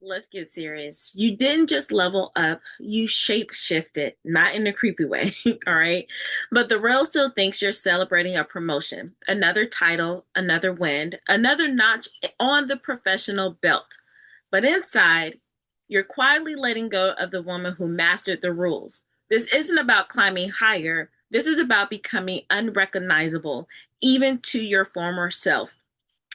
Let's get serious. You didn't just level up, you shape shifted, not in a creepy way, all right? But the real still thinks you're celebrating a promotion, another title, another win, another notch on the professional belt. But inside, you're quietly letting go of the woman who mastered the rules. This isn't about climbing higher, this is about becoming unrecognizable, even to your former self.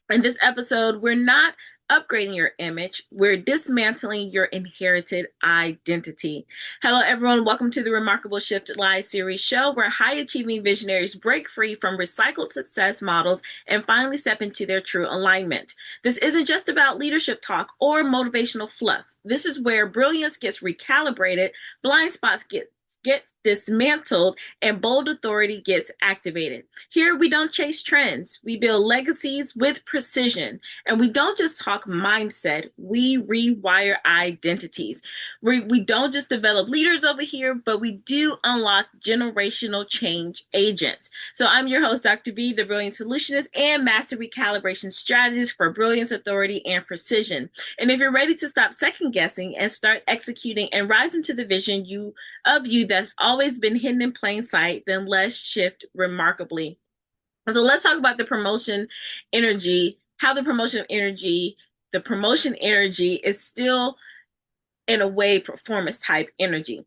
In this episode, we're not upgrading your image, we're dismantling your inherited identity. Hello, everyone. Welcome to the Remarkable Shift Live series show where high achieving visionaries break free from recycled success models and finally step into their true alignment. This isn't just about leadership talk or motivational fluff. This is where brilliance gets recalibrated, blind spots gets dismantled, and bold authority gets activated. Here we don't chase trends, we build legacies with precision, and we don't just talk mindset, we rewire identities. We don't just develop leaders over here, but we do unlock generational change agents. So I'm your host, Dr. V, the Brilliant Solutionist and Master Recalibration Strategist for Brilliance, Authority, and Precision. And if you're ready to stop second guessing and start executing and rise into the vision of you that's always been hidden in plain sight, then let's shift remarkably. So let's talk about the promotion energy, how the promotion energy is still in a way performance type energy.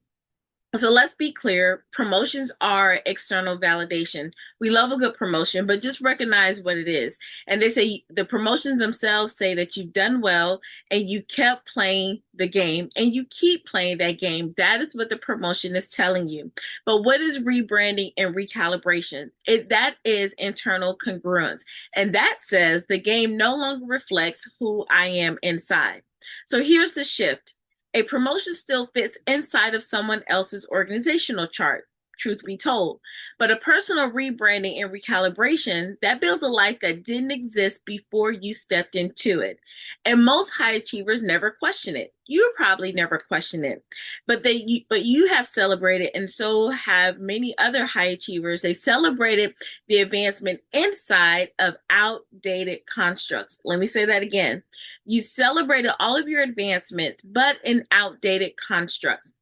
So let's be clear, promotions are external validation. We love a good promotion, but just recognize what it is. And they say the promotions themselves say that you've done well and you kept playing the game and you keep playing that game. That is what the promotion is telling you. But what is rebranding and recalibration? That is internal congruence. And that says the game no longer reflects who I am inside. So here's the shift. A promotion still fits inside of someone else's organizational chart, truth be told. But a personal rebranding and recalibration, that builds a life that didn't exist before you stepped into it. And most high achievers never question it. You probably never question it. But you have celebrated, and so have many other high achievers. They celebrated the advancement inside of outdated constructs. Let me say that again. You celebrated all of your advancements, but in outdated constructs.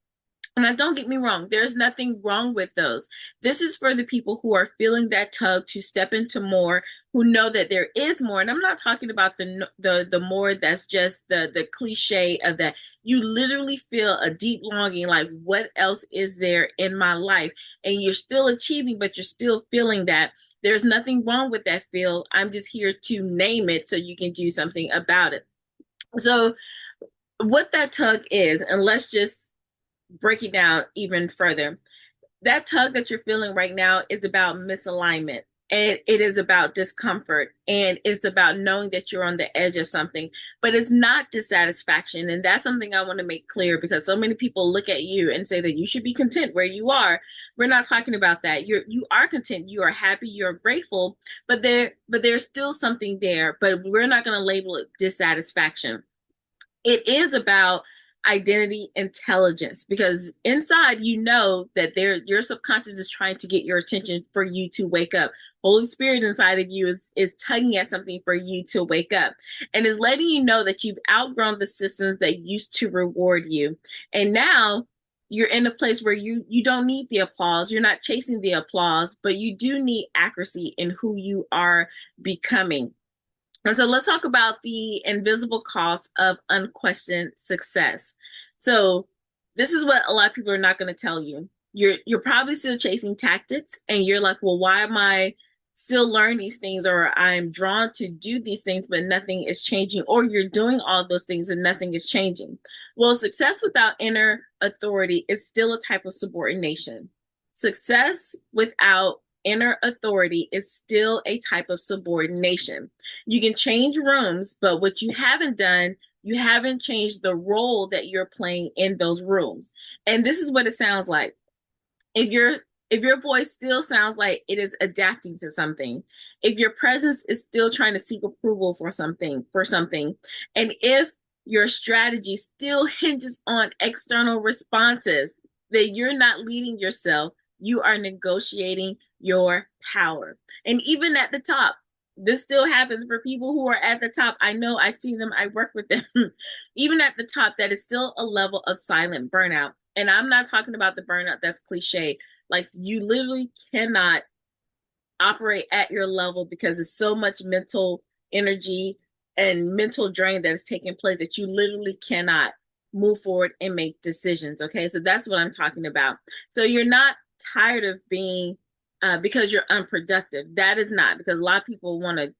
Now, don't get me wrong, there's nothing wrong with those. This is for the people who are feeling that tug to step into more, who know that there is more. And I'm not talking about the more that's just the cliche of that. You literally feel a deep longing, like, what else is there in my life? And you're still achieving, but you're still feeling that. There's nothing wrong with that feel. I'm just here to name it so you can do something about it. So what that tug is, and let's just break it down even further. That tug that you're feeling right now is about misalignment, and it is about discomfort, and it's about knowing that you're on the edge of something, but it's not dissatisfaction. And that's something I want to make clear, because so many people look at you and say that you should be content where you are. We're not talking about that. You are content, you are happy, you're grateful, but there's still something there, but we're not going to label it dissatisfaction. It is about identity intelligence, because inside you know that your subconscious is trying to get your attention for you to wake up. Holy Spirit inside of you is tugging at something for you to wake up, and is letting you know that you've outgrown the systems that used to reward you, and now you're in a place where you don't need the applause. You're not chasing the applause, but you do need accuracy in who you are becoming. And so let's talk about the invisible cost of unquestioned success. So this is what a lot of people are not going to tell you. You're probably still chasing tactics, and you're like, well, why am I still learning these things? Or I'm drawn to do these things, but nothing is changing. Or you're doing all those things and nothing is changing. Well, success without inner authority is still a type of subordination. Success without inner authority is still a type of subordination. You can change rooms, but what you haven't done, you haven't changed the role that you're playing in those rooms. And this is what it sounds like. If your voice still sounds like it is adapting to something, if your presence is still trying to seek approval for something, and if your strategy still hinges on external responses, that you're not leading yourself, you are negotiating your power. And even at the top, this still happens for people who are at the top. I know, I've seen them, I work with them. Even at the top, that is still a level of silent burnout. And I'm not talking about the burnout that's cliche. Like, you literally cannot operate at your level because there's so much mental energy and mental drain that is taking place that you literally cannot move forward and make decisions. Okay, so that's what I'm talking about. So you're not tired of being because you're unproductive. That is not, because a lot of people want to,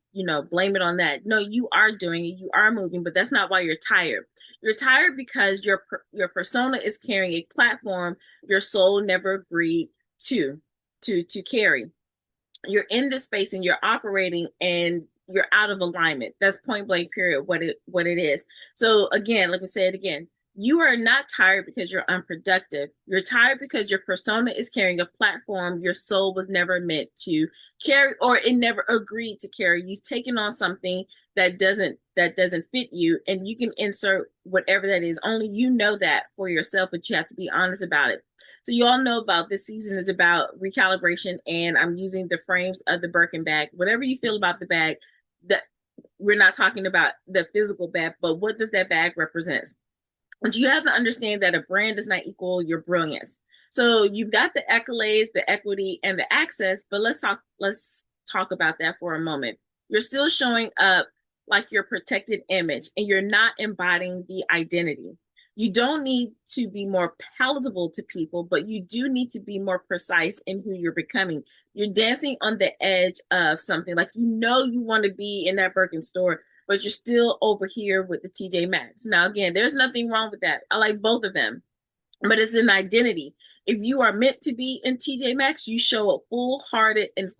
blame it on that. No, you are doing it, you are moving, but that's not why you're tired. You're tired because your persona is carrying a platform your soul never agreed to carry. You're in this space and you're operating and you're out of alignment. That's point blank period what it is. So again, let me say it again. You are not tired because you're unproductive. You're tired because your persona is carrying a platform your soul was never meant to carry, or it never agreed to carry. You've taken on something that doesn't fit you, and you can insert whatever that is. Only you know that for yourself, but you have to be honest about it. So you all know about this season is about recalibration, and I'm using the frames of the Birkin bag. Whatever you feel about the bag, that we're not talking about the physical bag, but what does that bag represent? But you have to understand that a brand does not equal your brilliance. So you've got the accolades, the equity, and the access, but let's talk about that for a moment. You're still showing up like your protected image, and you're not embodying the identity. You don't need to be more palatable to people, but you do need to be more precise in who you're becoming. You're dancing on the edge of something. Like, you want to be in that Birkin store, but you're still over here with the TJ Maxx. Now, again, there's nothing wrong with that. I like both of them, but it's an identity. If you are meant to be in TJ Maxx, you show up full hearted and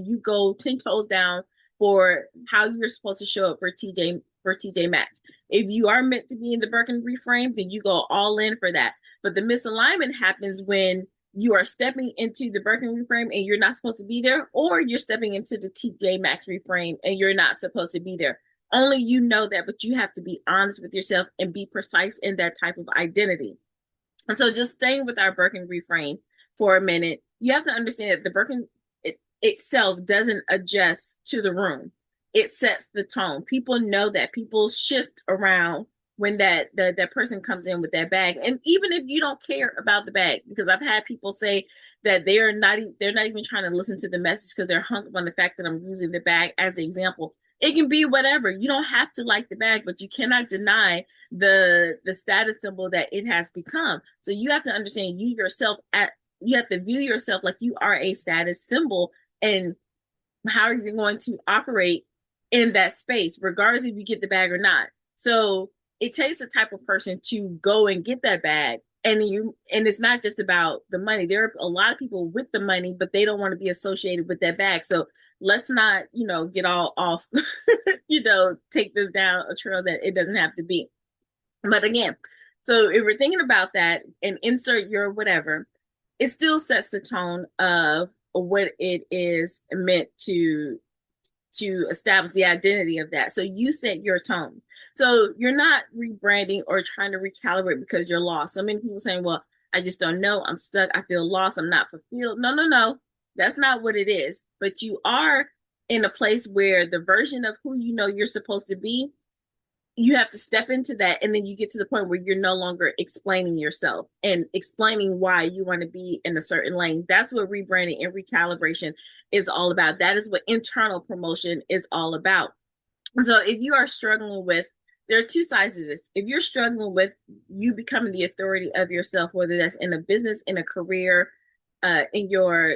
you go 10 toes down for how you're supposed to show up for TJ Maxx. If you are meant to be in the Birkin reframe, then you go all in for that. But the misalignment happens when you are stepping into the Birkin reframe and you're not supposed to be there, or you're stepping into the TJ Maxx reframe and you're not supposed to be there. Only you know that, but you have to be honest with yourself and be precise in that type of identity. And so, just staying with our Birkin reframe for a minute, you have to understand that the Birkin itself doesn't adjust to the room. It sets the tone. People know that. People shift around when that person comes in with that bag. And even if you don't care about the bag, because I've had people say that they're not even trying to listen to the message because they're hung up on the fact that I'm using the bag as an example. It can be whatever. You don't have to like the bag, but you cannot deny the status symbol that it has become. So you have to understand you have to view yourself like you are a status symbol, and how you're going to operate in that space, regardless if you get the bag or not. So it takes the type of person to go and get that bag. And it's not just about the money. There are a lot of people with the money, but they don't want to be associated with that bag. So let's not, get all off, take this down a trail that it doesn't have to be. But again, so if we're thinking about that and insert your whatever, it still sets the tone of what it is meant to establish the identity of that. So you set your tone. So you're not rebranding or trying to recalibrate because you're lost. So many people saying, well, I just don't know. I'm stuck. I feel lost. I'm not fulfilled. No. That's not what it is. But you are in a place where the version of who you're supposed to be, you have to step into that, and then you get to the point where you're no longer explaining yourself and explaining why you want to be in a certain lane. That's what rebranding and recalibration is all about. That is what internal promotion is all about. So if you are struggling with, there are two sides to this. If you're struggling with you becoming the authority of yourself, whether that's in a business, in a career, in your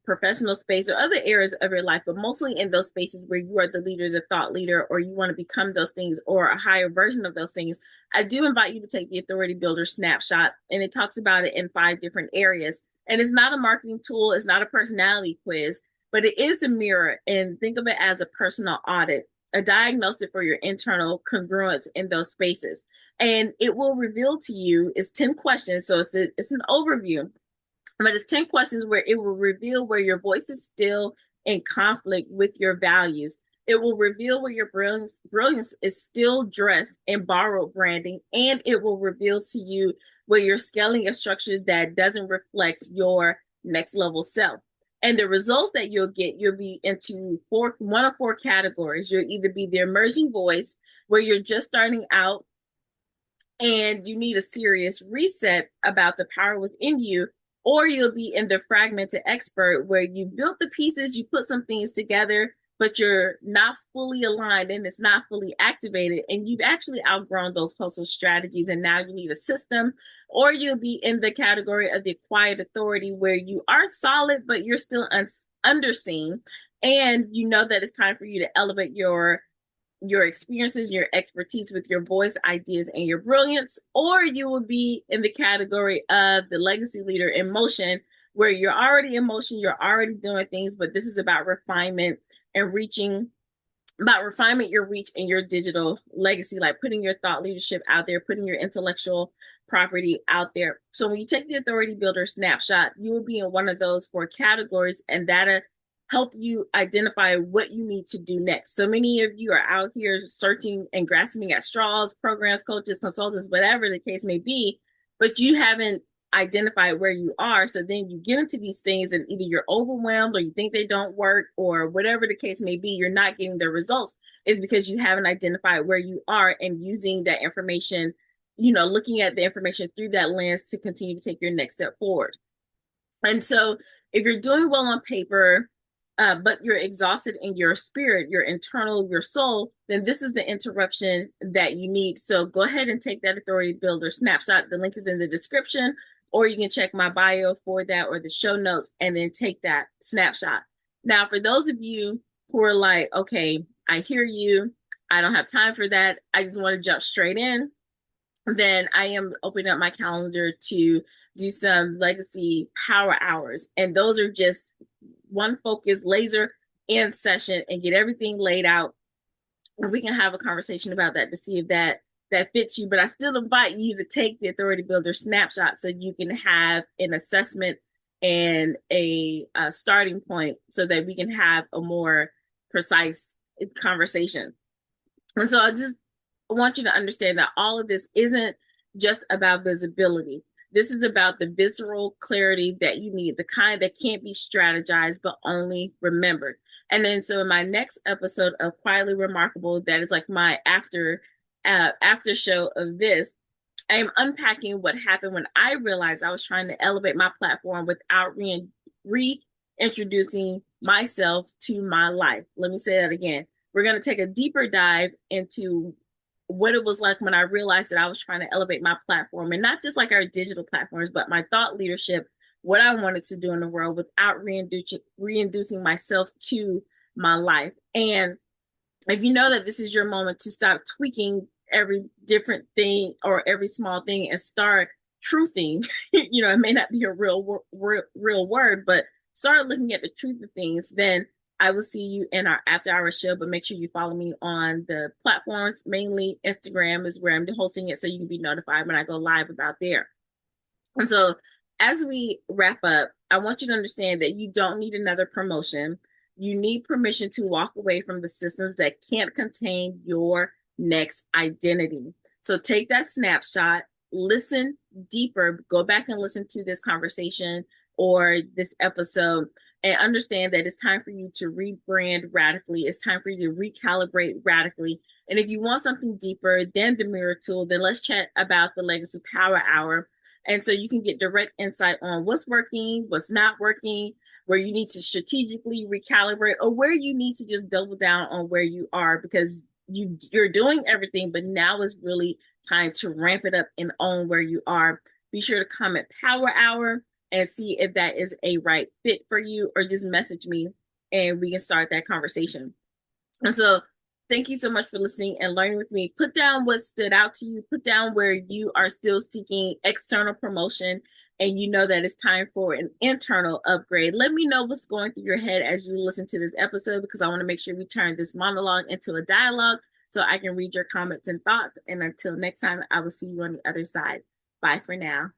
professional space or other areas of your life, but mostly in those spaces where you are the leader, the thought leader, or you want to become those things or a higher version of those things, I do invite you to take the Authority Builder Snapshot, and it talks about it in 5 different areas. And it's not a marketing tool, it's not a personality quiz, but it is a mirror, and think of it as a personal audit, a diagnostic for your internal congruence in those spaces. And it will reveal to you, it's 10 questions, so it's an overview, but it's 10 questions where it will reveal where your voice is still in conflict with your values. It will reveal where your brilliance is still dressed in borrowed branding, and it will reveal to you where you're scaling a structure that doesn't reflect your next level self. And the results that you'll get, you'll be into one of four categories. You'll either be the emerging voice, where you're just starting out and you need a serious reset about the power within you, or you'll be in the fragmented expert, where you built the pieces, you put some things together, but you're not fully aligned and it's not fully activated, and you've actually outgrown those coastal strategies and now you need a system. Or you'll be in the category of the quiet authority, where you are solid but you're still underseen, and you know that it's time for you to elevate your experiences, your expertise with your voice, ideas, and your brilliance. Or you will be in the category of the legacy leader in motion, where you're already in motion, you're already doing things, but this is about refinement and about refinement, your reach, and your digital legacy, like putting your thought leadership out there, putting your intellectual property out there. So when you take the Authority Builder Snapshot, you will be in one of those four categories, and that'll help you identify what you need to do next. So many of you are out here searching and grasping at straws, programs, coaches, consultants, whatever the case may be, but you haven't identified where you are. So then you get into these things and either you're overwhelmed or you think they don't work, or whatever the case may be, you're not getting the results, is because you haven't identified where you are and using that information, looking at the information through that lens to continue to take your next step forward. And so if you're doing well on paper, but you're exhausted in your spirit, your internal, your soul, then this is the interruption that you need. So go ahead and take that Authority Builder Snapshot. The link is in the description, or you can check my bio for that or the show notes and then take that snapshot. Now, for those of you who are like, okay, I hear you, I don't have time for that, I just want to jump straight in, then I am opening up my calendar to do some legacy power hours. And those are just one focus, laser in session, and get everything laid out. And we can have a conversation about that to see if that fits you. But I still invite you to take the Authority Builder Snapshot so you can have an assessment and a starting point, so that we can have a more precise conversation. And so I just want you to understand that all of this isn't just about visibility. This is about the visceral clarity that you need, the kind that can't be strategized, but only remembered. And then, so in my next episode of Quietly Remarkable, that is like my after show of this, I am unpacking what happened when I realized I was trying to elevate my platform without reintroducing myself to my life. Let me say that again. We're going to take a deeper dive into what it was like when I realized that I was trying to elevate my platform, and not just like our digital platforms, but my thought leadership, what I wanted to do in the world without reintroducing myself to my life. And if you know that this is your moment to stop tweaking every different thing or every small thing and start truthing, it may not be a real word, but start looking at the truth of things, then I will see you in our after-hour show. But make sure you follow me on the platforms. Mainly Instagram is where I'm hosting it, so you can be notified when I go live about there. And so as we wrap up, I want you to understand that you don't need another promotion. You need permission to walk away from the systems that can't contain your next identity. So take that snapshot, listen deeper, go back and listen to this conversation or this episode, and understand that it's time for you to rebrand radically. It's time for you to recalibrate radically. And if you want something deeper than the mirror tool, then let's chat about the Legacy Power Hour. And so you can get direct insight on what's working, what's not working, where you need to strategically recalibrate, or where you need to just double down on where you are, because you're doing everything, but now is really time to ramp it up and own where you are. Be sure to comment Power Hour and see if that is a right fit for you, or just message me and we can start that conversation. And so thank you so much for listening and learning with me. Put down what stood out to you. Put down where you are still seeking external promotion and you know that it's time for an internal upgrade. Let me know what's going through your head as you listen to this episode, because I want to make sure we turn this monologue into a dialogue so I can read your comments and thoughts. And until next time, I will see you on the other side. Bye for now.